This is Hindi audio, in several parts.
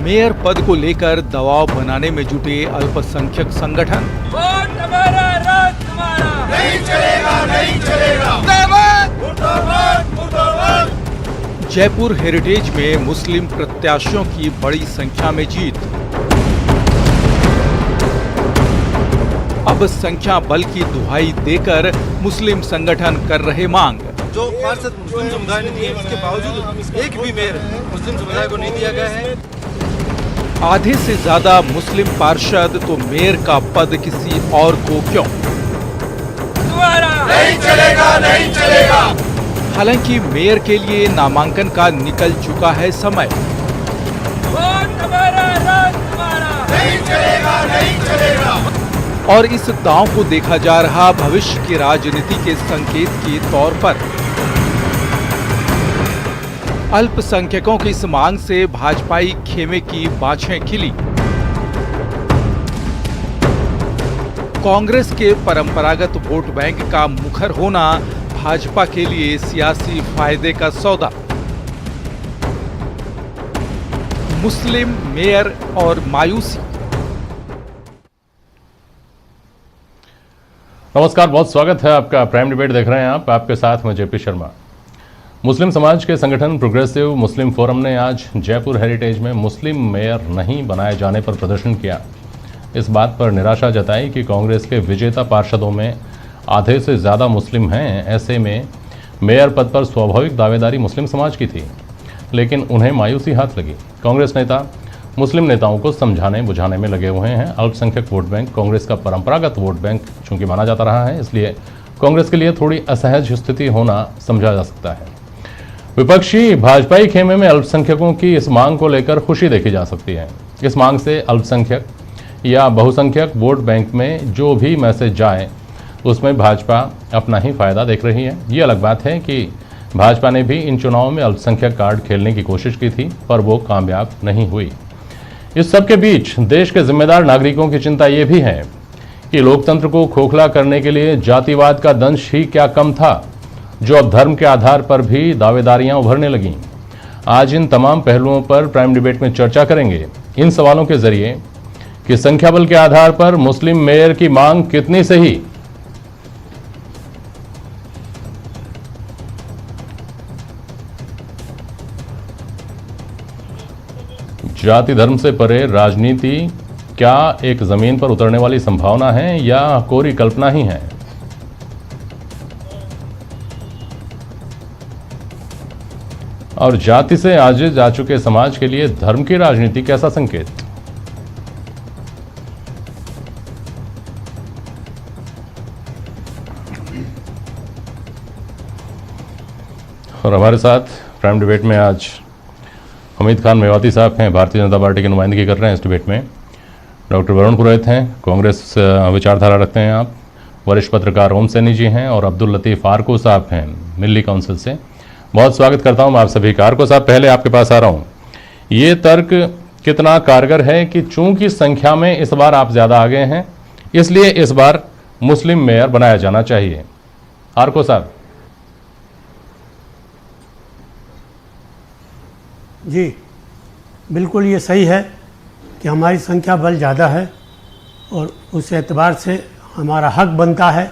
मेयर पद को लेकर दबाव बनाने में जुटे अल्पसंख्यक संगठन। वोट हमारा, राज हमारा, नहीं चलेगा, नहीं चलेगा। मुर्दाबाद, मुर्दाबाद। जयपुर हेरिटेज में मुस्लिम प्रत्याशियों की बड़ी संख्या में जीत। अब संख्या बल की दुहाई देकर मुस्लिम संगठन कर रहे मांग। जो पार्षद मुस्लिम समुदाय ने दिए, उसके बावजूद एक भी मेयर मुस्लिम समुदाय को नहीं दिया गया है। आधे से ज्यादा मुस्लिम पार्षद तो मेयर का पद किसी और को क्यों? नहीं चलेगा, नहीं चलेगा। हालांकि मेयर के लिए नामांकन का निकल चुका है समय। वोट हमारा, राज हमारा, नहीं चलेगा, नहीं चलेगा। और इस दांव को देखा जा रहा भविष्य की राजनीति के संकेत के तौर पर। अल्पसंख्यकों की इस मांग से भाजपाई खेमे की बाछें खिली। कांग्रेस के परंपरागत वोट बैंक का मुखर होना भाजपा के लिए सियासी फायदे का सौदा। मुस्लिम मेयर और मायूसी। नमस्कार, बहुत स्वागत है आपका। प्राइम डिबेट देख रहे हैं आप, आपके साथ मैं जेपी शर्मा। मुस्लिम समाज के संगठन प्रोग्रेसिव मुस्लिम फोरम ने आज जयपुर हेरिटेज में मुस्लिम मेयर नहीं बनाए जाने पर प्रदर्शन किया। इस बात पर निराशा जताई कि कांग्रेस के विजेता पार्षदों में आधे से ज़्यादा मुस्लिम हैं। ऐसे में मेयर पद पर स्वाभाविक दावेदारी मुस्लिम समाज की थी, लेकिन उन्हें मायूसी हाथ लगी। कांग्रेस नेता मुस्लिम नेताओं को समझाने बुझाने में लगे हुए हैं। अल्पसंख्यक वोट बैंक कांग्रेस का परंपरागत वोट बैंक चूंकि माना जाता रहा है, इसलिए कांग्रेस के लिए थोड़ी असहज स्थिति होना समझा जा सकता है। विपक्षी भाजपाई खेमे में अल्पसंख्यकों की इस मांग को लेकर खुशी देखी जा सकती है। इस मांग से अल्पसंख्यक या बहुसंख्यक वोट बैंक में जो भी मैसेज जाए उसमें भाजपा अपना ही फायदा देख रही है। ये अलग बात है कि भाजपा ने भी इन चुनावों में अल्पसंख्यक कार्ड खेलने की कोशिश की थी, पर वो कामयाब नहीं हुई। इस सब के बीच देश के जिम्मेदार नागरिकों की चिंता ये भी है कि लोकतंत्र को खोखला करने के लिए जातिवाद का दंश ही क्या कम था, जो अब धर्म के आधार पर भी दावेदारियां उभरने लगीं। आज इन तमाम पहलुओं पर प्राइम डिबेट में चर्चा करेंगे। इन सवालों के जरिए कि संख्या बल के आधार पर मुस्लिम मेयर की मांग कितनी सही, जाति धर्म से परे राजनीति क्या एक जमीन पर उतरने वाली संभावना है या कोरी कल्पना ही है? और जाति से आगे जा चुके समाज के लिए धर्म की राजनीति कैसा संकेत? और हमारे साथ प्राइम डिबेट में आज हमीद खान मेवाती साहब हैं, भारतीय जनता पार्टी की नुमाइंदगी कर रहे हैं इस डिबेट में। डॉक्टर वरुण पुरोहित हैं, कांग्रेस विचारधारा रखते हैं आप। वरिष्ठ पत्रकार ओम सैनी जी हैं और अब्दुल लतीफ़ आरको साहब हैं दिल्ली काउंसिल से। बहुत स्वागत करता हूं आप सभी का। आरको साहब, पहले आपके पास आ रहा हूं। ये तर्क कितना कारगर है कि चूंकि संख्या में इस बार आप ज़्यादा आगे हैं, इसलिए इस बार मुस्लिम मेयर बनाया जाना चाहिए? आरको साहब। जी बिल्कुल, ये सही है कि हमारी संख्या बल ज़्यादा है और उस एतबार से हमारा हक बनता है,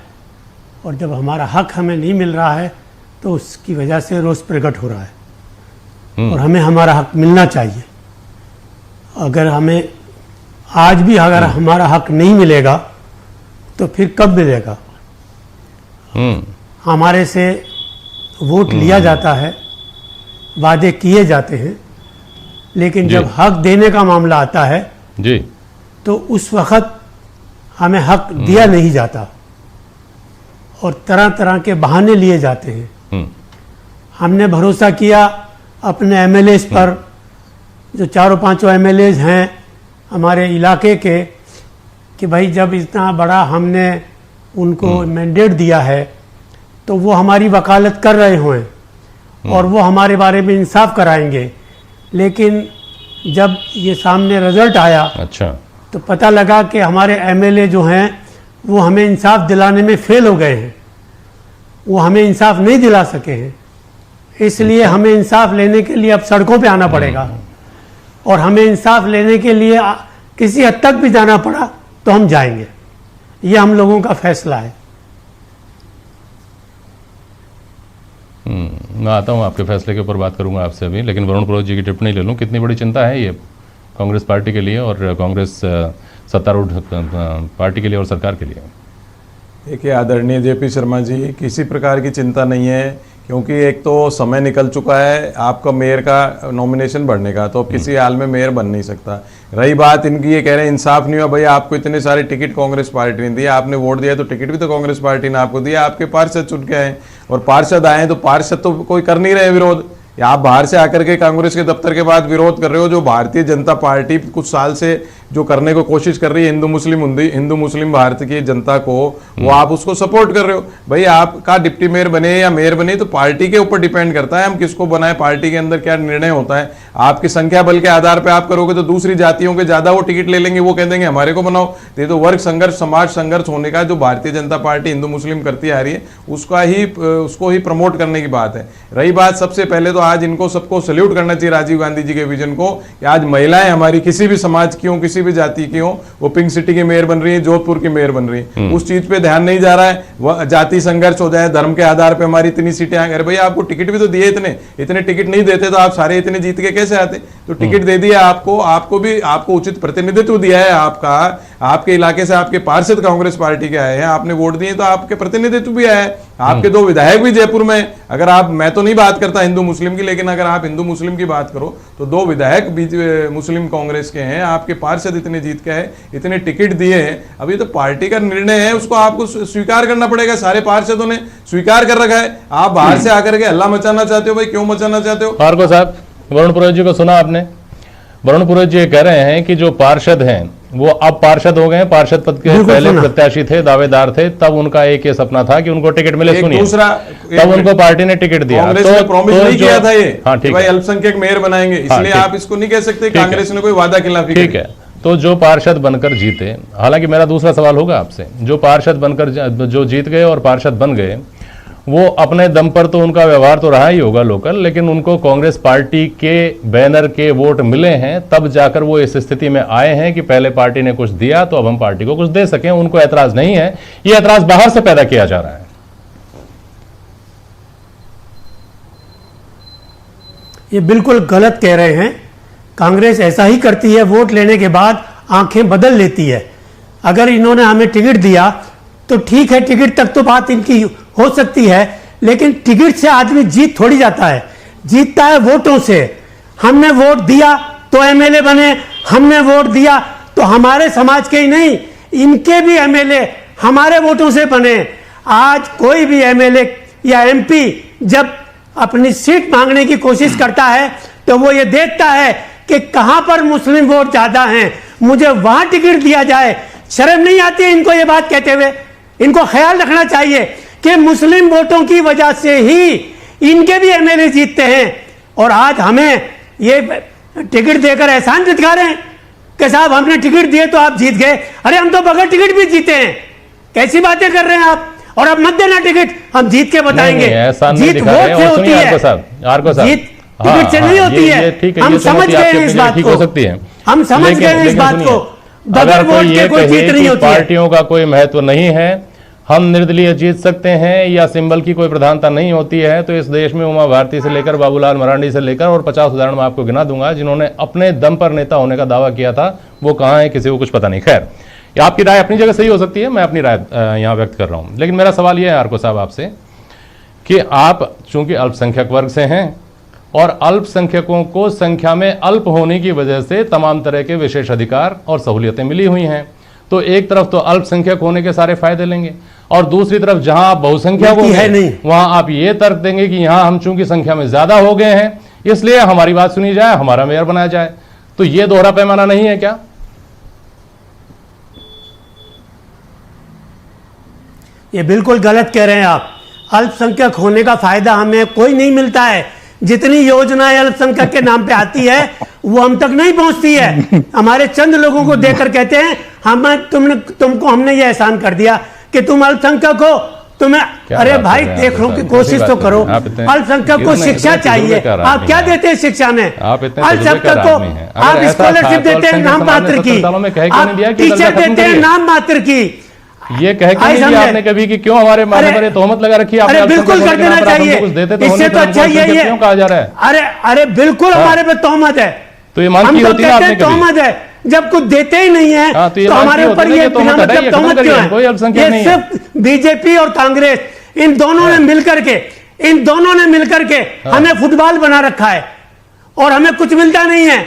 और जब हमारा हक हमें नहीं मिल रहा है तो उसकी वजह से रोष प्रकट हो रहा है। और हमें हमारा हक मिलना चाहिए। अगर हमें आज भी अगर हमारा हक नहीं मिलेगा तो फिर कब मिलेगा? हमारे से वोट लिया जाता है, वादे किए जाते हैं, लेकिन जब हक देने का मामला आता है जी, तो उस वक्त हमें हक दिया नहीं जाता और तरह तरह के बहाने लिए जाते हैं। हमने भरोसा किया अपने एमएलएज पर, जो चारों पांचों एमएलएज हैं हमारे इलाके के, कि भाई जब इतना बड़ा हमने उनको मैंडेट दिया है तो वो हमारी वकालत कर रहे हों और वो हमारे बारे में इंसाफ कराएंगे। लेकिन जब ये सामने रिजल्ट आया, अच्छा, तो पता लगा कि हमारे एमएलए जो हैं वो हमें इंसाफ दिलाने में फेल हो गए हैं। वो हमें इंसाफ नहीं दिला सके हैं, इसलिए हमें इंसाफ लेने के लिए अब सड़कों पे आना पड़ेगा। और हमें इंसाफ लेने के लिए किसी हद तक भी जाना पड़ा तो हम जाएंगे। ये हम लोगों का फैसला है। मैं आता हूँ, आपके फैसले के ऊपर बात करूंगा आपसे अभी, लेकिन वरुण पुरोहित जी की टिप्पणी ले लूँ। कितनी बड़ी चिंता है ये कांग्रेस पार्टी के लिए और कांग्रेस सत्तारूढ़ पार्टी के लिए और सरकार के लिए? देखिए आदरणीय जेपी शर्मा जी, किसी प्रकार की चिंता नहीं है, क्योंकि एक तो समय निकल चुका है आपका मेयर का नॉमिनेशन बढ़ने का, तो अब किसी हाल में मेयर बन नहीं सकता। रही बात इनकी, ये कह रहे हैं इंसाफ नहीं हुआ। भाई आपको इतने सारे टिकट कांग्रेस पार्टी ने दिए, आपने वोट दिया तो टिकट भी तो कांग्रेस पार्टी ने आपको दिया, आपके पार्षद चुन के आए और पार्षद आए तो पार्षद तो कोई कर नहीं रहे विरोध। आप बाहर से आकर के कांग्रेस के दफ्तर के बाद विरोध कर रहे हो। जो भारतीय जनता पार्टी कुछ साल से जो करने को कोशिश कर रही है हिंदू मुस्लिम भारत की जनता को, वो आप उसको सपोर्ट कर रहे हो। भाई आपका डिप्टी मेयर बने या मेयर बने तो पार्टी के ऊपर डिपेंड करता है हम किसको बनाए, पार्टी के अंदर क्या निर्णय होता है। आपकी संख्या बल के आधार पर आप करोगे तो दूसरी जातियों के ज्यादा वो टिकट ले लेंगे, वो कह देंगे हमारे को बनाओ। ये तो वर्ग संघर्ष समाज संघर्ष होने का जो भारतीय जनता पार्टी हिंदू मुस्लिम करती आ रही है उसको ही प्रमोट करने की बात है। रही बात, सबसे पहले तो आज इनको सबको सल्यूट करना चाहिए राजीव गांधी जी के विजन को कि आज महिलाएं हमारी किसी भी समाज की हो, किसी भी जाति की हो, वो पिंक सिटी की मेयर बन रही है, जोधपुर की मेयर बन रही है। उस चीज पे ध्यान नहीं जा रहा है। जाति संघर्ष हो जाए, धर्म के आधार पे हमारी इतनी सीटें आ गई। भाई आपको टिकट भी तो दिए, इतने टिकट नहीं देते तो आप सारे इतने जीत के कैसे आते? तो टिकट दे दिया आपको उचित प्रतिनिधित्व दिया है आपके इलाके से आपके पार्षद कांग्रेस पार्टी के आए हैं, आपने वोट दिए तो आपके प्रतिनिधित्व भी आया है। आपके 2 विधायक भी जयपुर में, अगर आप, मैं तो नहीं बात करता हिंदू मुस्लिम की, लेकिन अगर आप हिंदू मुस्लिम की बात करो तो 2 विधायक मुस्लिम कांग्रेस के हैं, आपके पार्षद इतने जीत के हैं, इतने टिकट दिए हैं। अभी तो पार्टी का निर्णय है, उसको आपको स्वीकार करना पड़ेगा। सारे पार्षदों ने स्वीकार कर रखा है। आप बाहर से आकर के हल्ला मचाना चाहते हो, भाई क्यों मचाना चाहते हो? भार्गव साहब, वरुण पुरोहित जी को सुना आपने? वरुण पुरोहित जी कह रहे हैं कि जो पार्षद हैं वो अब पार्षद हो गए, पार्षद पद के पहले प्रत्याशी थे, दावेदार थे, तब उनका एक ये सपना था कि उनको टिकट मिले। सुनिए, तब उनको पार्टी ने टिकट दिया। कांग्रेस ने प्रॉमिस नहीं किया था ये, हाँ ठीक है, अल्पसंख्यक मेयर बनाएंगे, इसलिए आप इसको नहीं कह सकते कांग्रेस ने कोई वादा खिलाफी। ठीक है, तो जो पार्षद बनकर जीते, हालांकि मेरा दूसरा सवाल होगा आपसे, जो पार्षद बनकर जो जीत गए और पार्षद बन गए, वो अपने दम पर तो उनका व्यवहार तो रहा ही होगा लोकल, लेकिन उनको कांग्रेस पार्टी के बैनर के वोट मिले हैं, तब जाकर वो इस स्थिति में आए हैं कि पहले पार्टी ने कुछ दिया तो अब हम पार्टी को कुछ दे सकें। उनको ऐतराज नहीं है, ये ऐतराज बाहर से पैदा किया जा रहा है। ये बिल्कुल गलत कह रहे हैं। कांग्रेस ऐसा ही करती है, वोट लेने के बाद आंखें बदल लेती है। अगर इन्होंने हमें टिकट दिया तो ठीक है, टिकट तक तो बात इनकी हो सकती है, लेकिन टिकट से आदमी जीत थोड़ी जाता है, जीतता है वोटों से। हमने वोट दिया तो एमएलए बने, हमने वोट दिया तो हमारे समाज के ही नहीं, इनके भी एमएलए हमारे वोटों से बने। आज कोई भी एमएलए या एमपी जब अपनी सीट मांगने की कोशिश करता है तो वो ये देखता है कि कहां पर मुस्लिम वोट ज्यादा हैं, मुझे वहां टिकट दिया जाए। शर्म नहीं आती है इनको ये बात कहते हुए? इनको ख्याल रखना चाहिए कि मुस्लिम वोटों की वजह से ही इनके भी एमएलए जीतते हैं। और आज हमें ये टिकट देकर एहसान जता रहे हैं कि साहब हमने टिकट दिए तो आप जीत गए। अरे हम तो बगैर टिकट भी जीते हैं, कैसी बातें कर रहे हैं आप? और अब मत देना टिकट, हम जीत के बताएंगे। जीत वोट से होती है, जीत टिकट से नहीं होती है। हम समझ गए हैं इस बात को, हम समझ गए हैं इस बात को। बगैर वोट के कोई जीत नहीं होती है। पार्टियों का कोई महत्व नहीं है, हम निर्दलीय जीत सकते हैं या सिंबल की कोई प्रधानता नहीं होती है, तो इस देश में उमा भारती से लेकर बाबूलाल मरांडी से लेकर और 50 उदाहरण मैं आपको गिना दूंगा जिन्होंने अपने दम पर नेता होने का दावा किया था। वो कहाँ है किसी को कुछ पता नहीं। खैर, आपकी राय अपनी जगह सही हो सकती है, मैं अपनी राय यहाँ व्यक्त कर रहा हूँ। लेकिन मेरा सवाल यह है आर्को साहब आपसे कि आप चूंकि अल्पसंख्यक वर्ग से हैं और अल्पसंख्यकों को संख्या में अल्प होने की वजह से तमाम तरह के विशेष अधिकार और सहूलियतें मिली हुई हैं, तो एक तरफ तो अल्पसंख्यक होने के सारे फायदे लेंगे और दूसरी तरफ जहां आप बहुसंख्यक हो गए वहां आप ये तर्क देंगे कि यहां हम चूंकि संख्या में ज्यादा हो गए हैं इसलिए हमारी बात सुनी जाए, हमारा मेयर बनाया जाए। तो ये दोहरा पैमाना नहीं है क्या? ये बिल्कुल गलत कह रहे हैं आप। अल्पसंख्यक होने का फायदा हमें कोई नहीं मिलता है। जितनी योजनाएं अल्पसंख्यक के नाम पे आती है वो हम तक नहीं पहुंचती है। हमारे चंद लोगों को देखकर कहते हैं तुमको हमने ये एहसान कर दिया कि तुम अल्पसंख्यक हो तुम्हें क्या अरे बात भाई कर रहे हैं देख लो आप? कि कैसी कोशिश बात तो कर करो। रहे हैं? आप इतने- अल्पसंख्यक को इतने- शिक्षा इतने चाहिए, तजुर्बेकार आप आदमी क्या हैं। देते हैं शिक्षा में? आप इतने अल्पसंख्यक तजुर्बेकार को आदमी हैं। अगर आप ऐसा स्कॉलरशिप था तो देते हैं अल्पसंख्यक नाम समाज ने मात्र 70 की, सालों में कह क्यों नहीं दिया आप कि दर्जा टीचर खत्म देते हैं करिए? नाम मात्र की। ये कह के आई नहीं दिया समझे? आपने कभी कि क्यों हमारे माथे अरे- पर तोहमत लगा रखी है आपने? अरे अल्पसंख्यक बिल्कुल होने कर के नाम देना पर आप चाहिए, हमको कुछ देते तो इससे होने तो पर अच्छा हमको यही अल्पसंख्यक है। क्यों कहा जा रहा है? अरे अरे बिल्कुल हमारे पे तोहमत है। तो ये मांग की हम तो होती है कहते आपने हैं कभी? तोहमत है, जब कुछ देते ही नहीं है हाँ, तो ये तो मांग हमारे की ऊपर होती है ये कि तोहमत बिना हटाइए, मतलब खत्म तोहमत करिए, क्यों कोई है? अल्पसंख्यक ये नहीं है। सिर्फ बीजेपी और कांग्रेस इन दोनों ने मिलकर के हमें फुटबॉल बना रखा है और हमें कुछ मिलता नहीं है।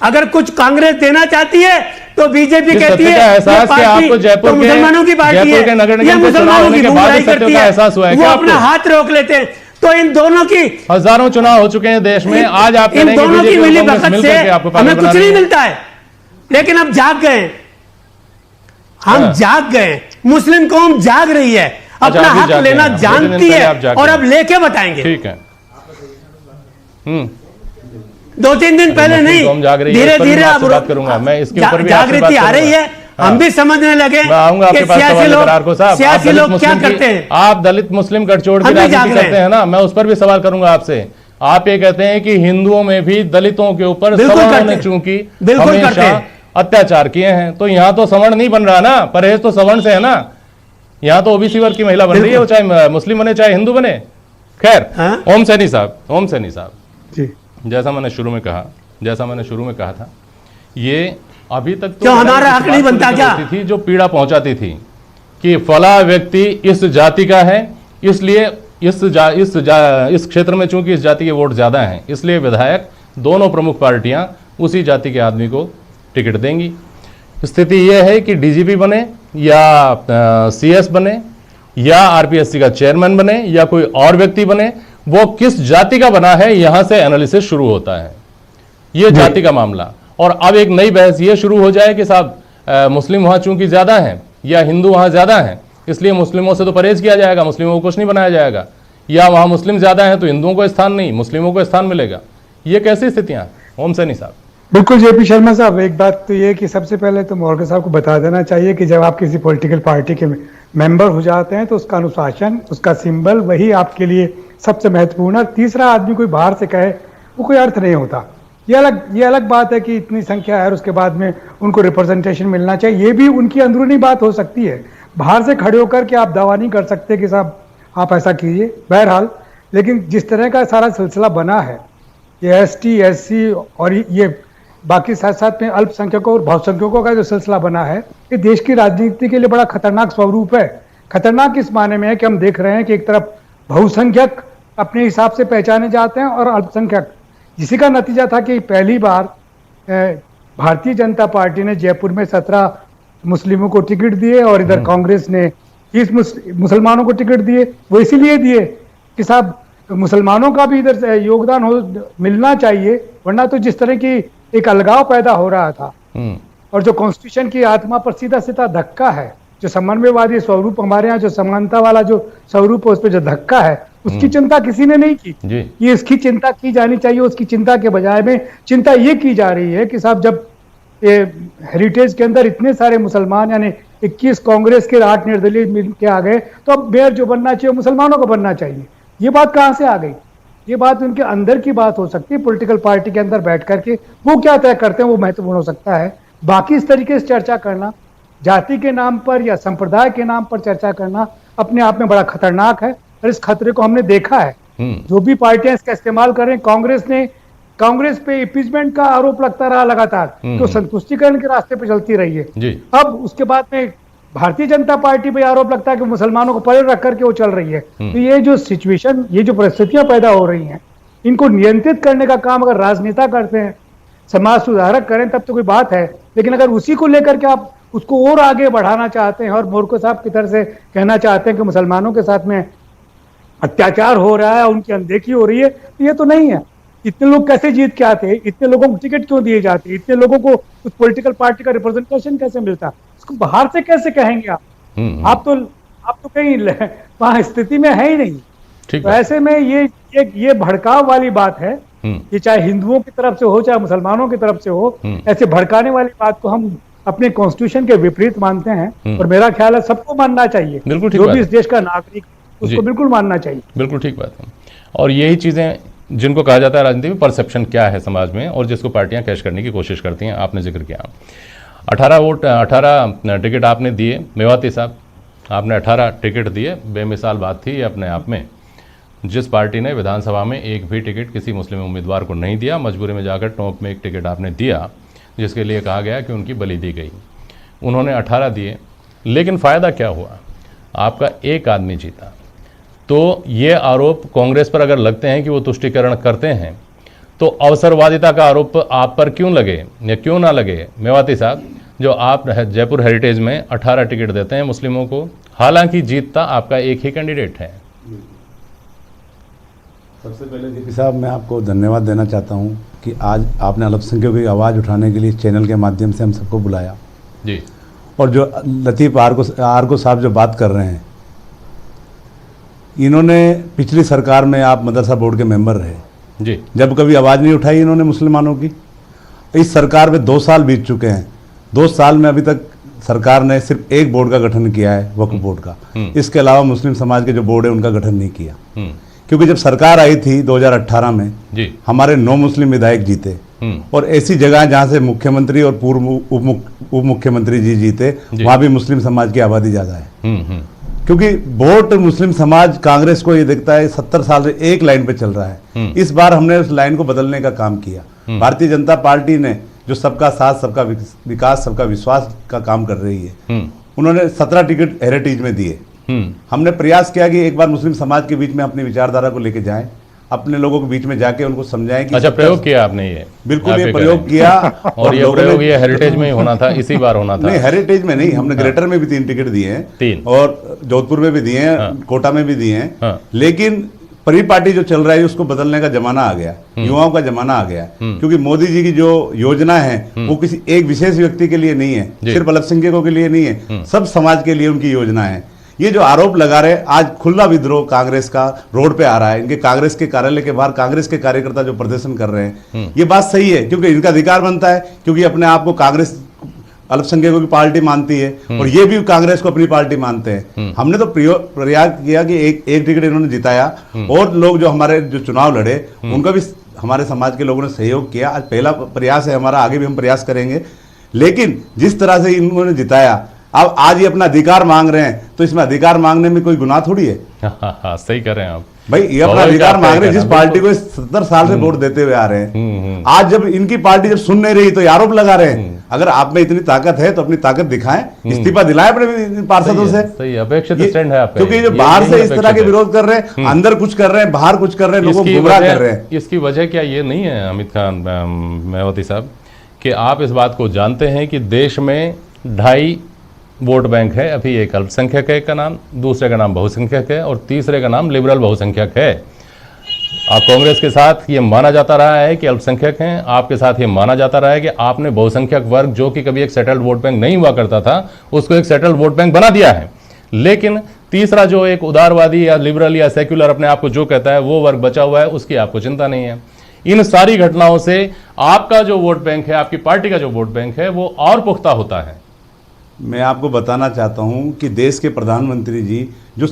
अगर कुछ कांग्रेस देना चाहती है तो बीजेपी इस कहती सत्य है का एहसास ये कि पार्टी आपको जयपुर तो के- मुसलमानों की पार्टी जयपुर के नगर है, निगम ये के चुनाव मुसलमानों होने की के बाद बुराई इस सत्य करती का है, एहसास हुआ है वो क्या अपना आपको? हाथ रोक लेते हैं। तो इन दोनों की हजारों चुनाव हो चुके हैं देश में, आज आप कह इन रहे हैं कि दोनों की बीजेपी और मिली कांग्रेस भगत मिलकर से के आपको पागल हमें बना कुछ रही नहीं है। मिलता है, लेकिन अब जाग गए, हम हाँ। जाग गए। मुस्लिम कौम जाग रही है, अपना अभी हक जाग गए लेना हैं। 2 दिन जानती पहले है आप जाग और गए। अब लेके बताएंगे। ठीक है। 2-3 दिन पहले मुस्लिम नहीं, कौम जाग रही है, धीरे इस पर भी धीरे मैं अब आपसे बात करूंगा। मैं इसके ऊपर भी आपसे बात जागृति आ रही करूंगा। है, हाँ। हम भी समझने लगे मैं आऊंगा आपके कि पास सियासी सवाल लोग करार को साहब। आप सियासी दलित लोग क्या मुस्लिम करते हैं। आप दलित मुस्लिम गठजोड़ की हम भी जाग राजनीति रहे करते हैं ना, मैं उस पर भी सवाल करूंगा आपसे। आप ये कहते हैं कि हिंदुओं में भी दलितों के ऊपर बिल्कुल सवर्णों करते ने हैं। चूंकि बिल्कुल करते हमेशा हैं। अत्याचार किए हैं, तो यहाँ तो सवर्ण नहीं बन रहा ना, परहेज तो सवर्ण से है ना। यहाँ तो ओबीसी वर्ग की महिला बन रही है, वो चाहे मुस्लिम बने चाहे हिंदू बने। खैर, हाँ? ओम सैनी साहब, जी। जैसा मैंने शुरू में कहा था, ये अभी तक तो क्यों हमारा हक नहीं बनता क्या? होती थी जो पीड़ा पहुंचाती थी कि फला व्यक्ति इस जाति का है, इसलिए इस क्षेत्र में चूंकि इस जाति के वोट ज्यादा हैं, इसलिए विधायक दोनों प्रमुख पार्टियां उसी जाति के आदमी को टिकट देंगी। स्थिति यह है कि डीजीपी बने या सीएस बने या आरपीएससी का चेयरमैन बने या कोई और व्यक्ति बने, वो किस जाति का बना है यहां से एनालिसिस शुरू होता है, ये जाति का मामला। और अब एक नई बहस ये शुरू हो जाए कि साहब मुस्लिम वहां चूंकि ज्यादा हैं या हिंदू वहां ज्यादा हैं, इसलिए मुस्लिमों से तो परहेज किया जाएगा, मुस्लिमों को कुछ नहीं बनाया जाएगा, या वहां मुस्लिम ज्यादा हैं तो हिंदुओं को स्थान नहीं, मुस्लिमों को स्थान मिलेगा। ये कैसी स्थितियां? ओम सैनी साहब। बिल्कुल जेपी शर्मा साहब, एक बात तो ये कि सबसे पहले तो मोरगा साहब को बता देना चाहिए कि जब आप किसी पॉलिटिकल पार्टी के मेंबर हो जाते हैं तो उसका अनुशासन, उसका सिंबल वही आपके लिए सबसे महत्वपूर्ण है। तीसरा आदमी कोई बाहर से कहे वो कोई अर्थ नहीं होता। ये अलग बात है कि इतनी संख्या है और उसके बाद में उनको रिप्रेजेंटेशन मिलना चाहिए, ये भी उनकी अंदरूनी बात हो सकती है। बाहर से खड़े होकर के आप दावा नहीं कर सकते कि साहब आप ऐसा कीजिए। बहरहाल, लेकिन जिस तरह का सारा सिलसिला बना है, ये एसटी, एससी और ये बाकी साथ साथ में अल्पसंख्यकों और बहुसंख्यकों का जो सिलसिला बना है, ये देश की राजनीति के लिए बड़ा खतरनाक स्वरूप है। खतरनाक इस माने में है कि हम देख रहे हैं कि एक तरफ बहुसंख्यक अपने हिसाब से पहचाने जाते हैं और अल्पसंख्यक, जिसी का नतीजा था कि पहली बार भारतीय जनता पार्टी ने जयपुर में 17 मुस्लिमों को टिकट दिए और इधर कांग्रेस ने 30 मुसलमानों को टिकट दिए। वो इसीलिए दिए कि साहब मुसलमानों का भी इधर से योगदान मिलना चाहिए, वरना तो जिस तरह की एक अलगाव पैदा हो रहा था और जो कॉन्स्टिट्यूशन की आत्मा पर सीधा सीधा धक्का है, जो समन्वयवादी स्वरूप हमारे यहाँ जो समानता वाला जो स्वरूप है उस पर जो धक्का है, उसकी चिंता किसी ने नहीं की। ये इसकी चिंता की जानी चाहिए। उसकी चिंता के बजाय में चिंता ये की जा रही है कि साहब जब हेरिटेज के अंदर इतने सारे मुसलमान यानी 21 कांग्रेस के 8 निर्दलीय मिल के आ गए, तो अब मेयर जो बनना चाहिए मुसलमानों को बनना चाहिए। ये बात कहाँ से आ गई? ये बात उनके अंदर की बात हो सकती है, पॉलिटिकल पार्टी के अंदर बैठ करके वो क्या तय करते हैं वो महत्वपूर्ण हो सकता है। बाकी इस तरीके से चर्चा करना, जाति के नाम पर या संप्रदाय के नाम पर चर्चा करना अपने आप में बड़ा खतरनाक है और इस खतरे को हमने देखा है। जो भी पार्टियां इसका इस्तेमाल कर रहे हैं, कांग्रेस पे इम्पीचमेंट का आरोप लगता रहा लगातार, तो संतुष्टिकरण के रास्ते पे चलती रही है। अब उसके बाद में भारतीय जनता पार्टी पे आरोप लगता है कि मुसलमानों को परे रख करके वो चल रही है। तो ये जो सिचुएशन, ये जो परिस्थितियां पैदा हो रही हैं, इनको नियंत्रित करने का काम अगर राजनेता करते हैं, समाज सुधारक करें, तब तो कोई बात है। लेकिन अगर उसी को लेकर के आप उसको और आगे बढ़ाना चाहते हैं और मोरको साहब की तरह से कहना चाहते हैं कि मुसलमानों के साथ में अत्याचार हो रहा है, उनकी अनदेखी हो रही है, तो ये तो नहीं है। इतने लोग कैसे जीत के आते हैं? इतने लोगों को टिकट क्यों दिए जाते हैं? इतने लोगों को उस पॉलिटिकल पार्टी का रिप्रेजेंटेशन कैसे मिलता? उसको बाहर से कैसे कहेंगे आप? आप तो कहीं वहां स्थिति में है ही नहीं। तो ऐसे में ये भड़काव वाली बात है, ये चाहे हिंदुओं की तरफ से हो चाहे मुसलमानों की तरफ से हो, ऐसे भड़काने वाली बात को हम अपने कॉन्स्टिट्यूशन के विपरीत मानते हैं और मेरा ख्याल है सबको मानना चाहिए। जो भी इस देश का नागरिक उसको बिल्कुल मानना चाहिए। बिल्कुल ठीक बात है। और यही चीज़ें जिनको कहा जाता है राजनीति में परसेप्शन क्या है समाज में, और जिसको पार्टियां कैश करने की कोशिश करती हैं, आपने जिक्र किया 18 टिकट आपने दिए। मेवाती साहब, आपने 18 टिकट दिए, बेमिसाल बात थी ये अपने आप में। जिस पार्टी ने विधानसभा में एक भी टिकट किसी मुस्लिम उम्मीदवार को नहीं दिया, मजबूरी में जाकर टोंक में एक टिकट आपने दिया, जिसके लिए कहा गया कि उनकी बलि दी गई। उन्होंने 18 दिए, लेकिन फ़ायदा क्या हुआ? आपका एक आदमी जीता। तो ये आरोप कांग्रेस पर अगर लगते हैं कि वो तुष्टीकरण करते हैं, तो अवसरवादिता का आरोप आप पर क्यों लगे या क्यों ना लगे? मेवाती साहब, जो आप जयपुर हेरिटेज में 18 टिकट देते हैं मुस्लिमों को, हालांकि जीतता आपका एक ही कैंडिडेट है। सबसे पहले जेपी साहब, मैं आपको धन्यवाद देना चाहता हूं कि आज आपने अल्पसंख्यकों की आवाज़ उठाने के लिए चैनल के माध्यम से हम सबको बुलाया जी। और जो लतीफ़ आरको साहब जो बात कर रहे हैं, इन्होंने पिछली सरकार में आप मदरसा बोर्ड के मेंबर रहे जी, जब कभी आवाज़ नहीं उठाई इन्होंने मुसलमानों की। इस सरकार में 2 साल बीत चुके हैं, 2 साल में अभी तक सरकार ने सिर्फ एक बोर्ड का गठन किया है, वक्फ बोर्ड का। इसके अलावा मुस्लिम समाज के जो बोर्ड है उनका गठन नहीं किया, क्योंकि जब सरकार आई थी 2018 में जी, हमारे 9 मुस्लिम विधायक जीते, और ऐसी जगह जहां से मुख्यमंत्री और पूर्व उप मुख्यमंत्री जी जीते, वहां भी मुस्लिम समाज की आबादी ज़्यादा है। क्योंकि वोट मुस्लिम समाज कांग्रेस को ये देखता है 70 साल से एक लाइन पे चल रहा है। इस बार हमने उस लाइन को बदलने का काम किया। भारतीय जनता पार्टी ने जो सबका साथ, सबका विकास, सबका विश्वास का काम कर रही है, उन्होंने 17 टिकट हेरिटेज में दिए। हमने प्रयास किया कि एक बार मुस्लिम समाज के बीच में अपनी विचारधारा को लेके जाएं, अपने लोगों के बीच में जाके उनको समझाएं कि अच्छा, प्रयोग किया आपने ये? बिल्कुल, ये प्रयोग किया। और ये प्रयोग ये हेरिटेज में ही होना था, इसी बार होना था? नहीं, हेरिटेज में नहीं, हमने ग्रेटर में भी 3 टिकट दिए हैं, 3, और जोधपुर में भी दिए हैं, कोटा में भी दिए हैं। लेकिन परिपाटी जो चल रहा है उसको बदलने का जमाना आ गया, युवाओं का जमाना आ गया। क्योंकि मोदी जी की जो योजना है वो किसी एक विशेष व्यक्ति के लिए नहीं है, सिर्फ अल्पसंख्यकों के लिए नहीं है, सब समाज के लिए उनकी योजना है। ये जो आरोप लगा रहे, आज खुला विद्रोह कांग्रेस का रोड पे आ रहा है। इनके कांग्रेस के कार्यालय के बाहर कांग्रेस के कार्यकर्ता जो प्रदर्शन कर रहे हैं, ये बात सही है, क्योंकि इनका अधिकार बनता है, क्योंकि अपने आप को कांग्रेस अल्पसंख्यकों की पार्टी मानती है, और ये भी कांग्रेस को अपनी पार्टी मानते हैं। हमने तो प्रयास किया कि एक टिकट इन्होंने जिताया, और लोग जो हमारे जो चुनाव लड़े उनका भी हमारे समाज के लोगों ने सहयोग किया। आज पहला प्रयास है हमारा, आगे भी हम प्रयास करेंगे। लेकिन जिस तरह से इन्होंने जिताया, अब आज ये अपना अधिकार मांग रहे हैं, तो इसमें अधिकार मांगने में कोई गुनाह थोड़ी है। सही कर रहे हैं आप भाई, ये अपना अधिकार मांग रहे हैं, जिस पार्टी को 70 साल से वोट देते हुए आ रहे हैं। आज जब इनकी पार्टी जब सुन नहीं रही तो आरोप लगा रहे हैं। अगर आप में इतनी ताकत है तो अपनी ताकत दिखाएं, इस्तीफा दिलाएं अपने पार्षदों से। सही अपेक्षित स्टैंड है आपका। क्योंकि जो बाहर से इस तरह के विरोध कर रहे हैं, अंदर कुछ कर रहे हैं, बाहर कुछ कर रहे हैं, लोगों को गुमराह कर रहे हैं। इसकी वजह क्या ये नहीं है अमित खान मेवाती साहब, कि आप इस बात को जानते हैं कि देश में 2.5 वोट बैंक है? अभी एक अल्पसंख्यक है का नाम, दूसरे का नाम बहुसंख्यक है, और तीसरे का नाम लिबरल बहुसंख्यक है। आप कांग्रेस के साथ ये माना जाता रहा है कि अल्पसंख्यक हैं, आपके साथ ये माना जाता रहा है कि आपने बहुसंख्यक वर्ग, जो कि कभी एक सेटल्ड वोट बैंक नहीं हुआ करता था, उसको एक सेटल्ड वोट बैंक बना दिया है। लेकिन तीसरा जो एक उदारवादी या लिबरल या सेक्युलर अपने आप को जो कहता है, वो वर्ग बचा हुआ है, उसकी आपको चिंता नहीं है। इन सारी घटनाओं से आपका जो वोट बैंक है, आपकी पार्टी का जो वोट बैंक है, वो और पुख्ता होता है। मैं आपको बताना चाहता हूं कि देश के प्रधानमंत्री जी जो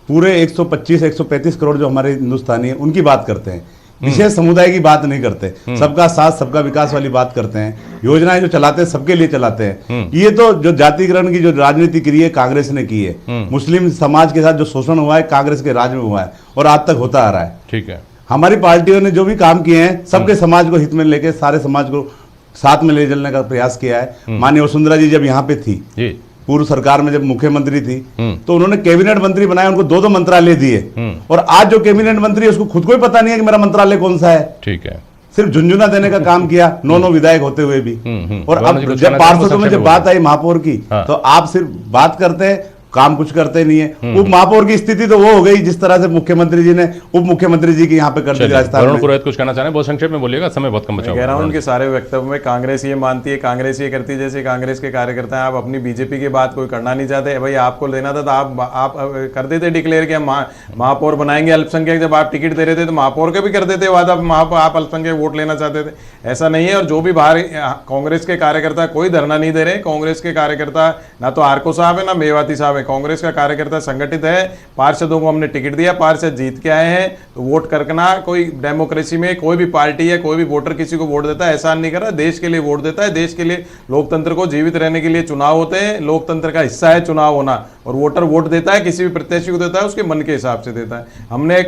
पूरे 125-135 करोड़ जो हमारे हिंदुस्तानी हैं उनकी बात करते हैं, विशेष समुदाय की बात नहीं करते, सबका साथ सबका विकास वाली बात करते हैं। योजनाएं जो चलाते हैं सबके लिए चलाते हैं। ये तो जो जातिकरण की जो राजनीति की है कांग्रेस ने की है। मुस्लिम समाज के साथ जो शोषण हुआ है कांग्रेस के राज में हुआ है और आज तक होता आ रहा है। ठीक है, हमारी पार्टियों ने जो भी काम किए हैं सबके समाज को हित में लेके सारे समाज को साथ में ले चलने का प्रयास किया है। माननीय वसुंधरा जी जब यहाँ पे थी, पूर्व सरकार में जब मुख्यमंत्री थी, तो उन्होंने कैबिनेट मंत्री बनाए, उनको 2-2 मंत्रालय दिए। और आज जो कैबिनेट मंत्री है उसको खुद को ही पता नहीं है कि मेरा मंत्रालय कौन सा है। ठीक है, सिर्फ झुंझुना देने का काम किया, 9 विधायक होते हुए भी। और अब जब पार्षदों में जब बात आई महापौर की, तो आप सिर्फ बात करते हैं, काम कुछ करते नहीं है। उप महापौर की स्थिति तो वो हो गई जिस तरह से मुख्यमंत्री जी ने उप मुख्यमंत्री जी की यहाँ पे कर दी राजस्थान में। पुरोहित कुछ कहना चाह रहे हैं, बहुत संक्षेप में बोलिएगा, समय बहुत कम बचा। कह रहा हूं उनके सारे वक्तव्य में कांग्रेस ये मानती है, कांग्रेस ये करती है, जैसे कांग्रेस के कार्यकर्ता हैं। आप अपनी बीजेपी की बात कोई करना नहीं चाहते भाई, आपको लेना था तो आप कर देते डिक्लेयर कि हम महापौर बनाएंगे अल्पसंख्यक। जब आप टिकट दे रहे थे तो महापौर के भी कर देते वादा, आप अल्पसंख्यक वोट लेना चाहते थे। ऐसा नहीं है। और जो भी बाहर कांग्रेस के कार्यकर्ता कोई धरना नहीं दे रहे, कांग्रेस के कार्यकर्ता ना तो आरको साहब है ना मेवाती साहब है, में कांग्रेस का कार्यकर्ता संगठित है, पार्षदों को हमने टिकट दिया, पार्षद जीत के आए हैं, तो वोट करना कोई डेमोक्रेसी में कोई भी पार्टी है, कोई भी वोटर किसी को वोट देता है, एहसान नहीं कर रहा, देश के लिए वोट देता है। देश के लिए लोकतंत्र को जीवित रहने के लिए चुनाव होते हैं, लोकतंत्र का हिस्सा है चुनाव होना, और वोटर वोट देता है, किसी भी प्रत्याशी को देता है, उसके मन के हिसाब से देता है। हमने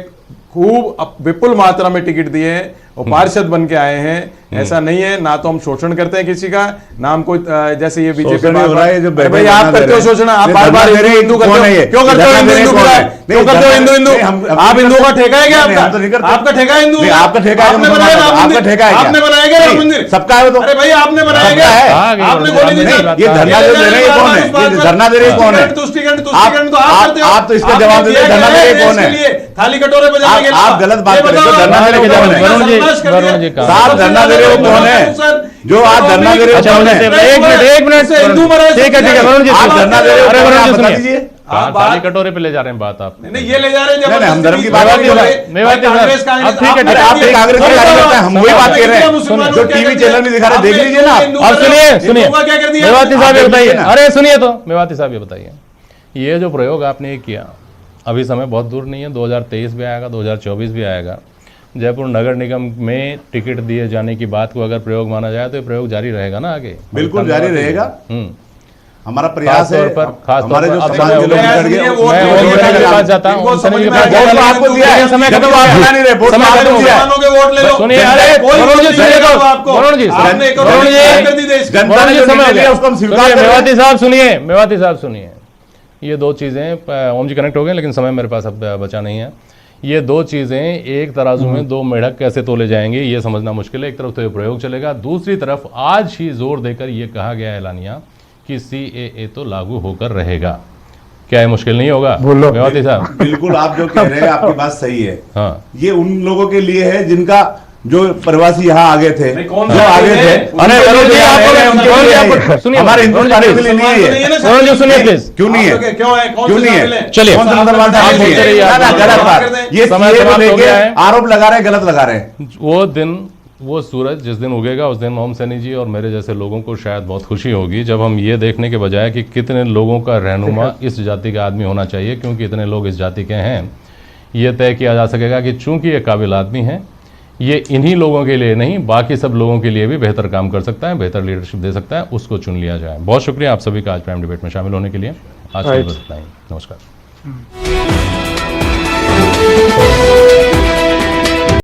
खूब विपुल मात्रा में टिकट दिए हैं और पार्षद बन के आए हैं। ऐसा नहीं है, ना तो हम शोषण करते हैं किसी का, ना हम कोई जैसे ये बीजेपी हो रहा है जो भाई आप करते हो शोषण, आप बार-बार हिंदू करते हो, क्यों करते हो हिंदू हिंदू क्यों करते हो हिंदू हिंदू? आप हिंदुओं का ठेका है क्या? आपका आपका ठेका है हिंदू? आपका ठेका है, आपने बनाया राम मंदिर? आपका ठेका है क्या? आपने बनाया क्या राम मंदिर? सबका है वो तो। अरे भाई आपने बनाया क्या? आपने गोली नहीं ये धरना जो दे रहे हैं कौन है? ये धरना दे रहे कौन है? तुष्टिकरण तो आप करते हो। आप तो इसका जवाब दे, धरना दे रहे कौन है? थाली कटोरे बजाने के लिए आप गलत बात कर रहे हो। धरना दे रहे कौन है? साहब धरना दे रहे हो कौन है? जो आप धरना दे रहे हो कौन है? एक मिनट हिंदू मरा, ठीक है वरुण जी, आप धरना दे रहे हो अरे कौन है? वरुण आप जी बता सुनिए, दीजिए। थाली कटोरे पे ले जा रहे हैं बात आप। नहीं ये ले जा रहे हैं नहीं, हम धर्म की बात मेवाती नहीं कर रहे। साहब, मेवाती साहब, कांग्रेस का अब ठीक है, आपने आप किया। कांग्रेस के कार्यकर्ता हैं, हम वही बात कर रहे हैं। मुसलमानों जो को क्या टीवी कर दिया? चैनल में दिखा रहे हैं, देख आपने लीजिए ना आप। हिंदू अब का- सुनिए सुनिए, हिंदुओं का क्या कर दिया? मेवाती साहब ये आप बताइए, देखिए ना। अरे सुनिए तो मेवाती साहब ये बताइए, ये जो प्रयोग आपने किया, अभी समय बहुत दूर नहीं है, 2023 भी आएगा, 2024 भी आएगा। जयपुर नगर निगम में टिकट दिए जाने की बात को अगर प्रयोग माना जाए तो ये प्रयोग जारी रहेगा ना आगे? बिल्कुल जारी रहेगा। हमारा प्रयास खास है, तौर पर हमारे जो अब समाज समय के लोग हो बिगड़ गए, गया, वो- मैं ओम सेनी के पास जाता हूं, इनको ओम सेनी के समझ में पास आ गया, वोट तो आपको दिया है, समय जब खत्म तो हो आप गया। बना नहीं रहे, वोट तो समय आपको खत्म हो दिया है। गया। मुसलमानों के वोट ले लो। सुनिए, अरे कोई वरुण जी वोट सुनिए नहीं तो, देगा आपको। वरुण जी आपने एक वरुण करोड़ जी कर दी देश की। जनता ने जो निर्णय लिया उसको हम स्वीकार सुनिए, कर रहे हैं। मेवाती साहब सुनिए, मेवाती साहब सुनिए, ये दो चीज़ें, ओम जी कनेक्ट हो गए लेकिन समय मेरे पास अब बचा नहीं है। ये दो चीज़ें एक तराजू में दो मेढक कैसे तोले जाएंगे ये समझना मुश्किल है। एक तरफ तो ये प्रयोग चलेगा, दूसरी तरफ आज ही जोर देकर ये कहा गया ऐलानिया कि CAA तो लागू होकर रहेगा। क्या ये मुश्किल नहीं होगा मेवाती साहब? बिल्कुल, आप जो कह रहे हैं आपकी बात सही है। हाँ, ये उन लोगों के लिए है जिनका जो प्रवासी यहाँ आगे थे, कौन जो आगे थे, अरे वरुण जी आप सुनिए, हमारे हिंदुस्तान के लिए नहीं है ये। वरुण जी सुनिए प्लीज, क्यों नहीं है? क्यों है? क्यों नहीं है? चलिए कौन सा मुसलमान था? आप नहीं बोलते है। रहिए, ना, गलत बात। ये समय CAA को समाप्त हो लेके गया है। आरोप लगा रहे हैं, गलत लगा रहे हैं। वो दिन, वो सूरज जिस दिन उगेगा उस दिन ओम सैनी जी और मेरे जैसे लोगों को शायद बहुत खुशी होगी जब हम ये देखने के बजाय कि कितने लोगों का रहनुमा इस जाति का आदमी होना चाहिए, क्योंकि इतने लोग इस जाति के हैं, ये तय किया जा सकेगा कि चूंकि ये काबिल आदमी है, ये इन्हीं लोगों के लिए नहीं बाकी सब लोगों के लिए भी बेहतर काम कर सकता है, बेहतर लीडरशिप दे सकता है, उसको चुन लिया जाए। बहुत शुक्रिया आप सभी का आज प्राइम डिबेट में शामिल होने के लिए। आज के लिए बस इतना ही, नमस्कार।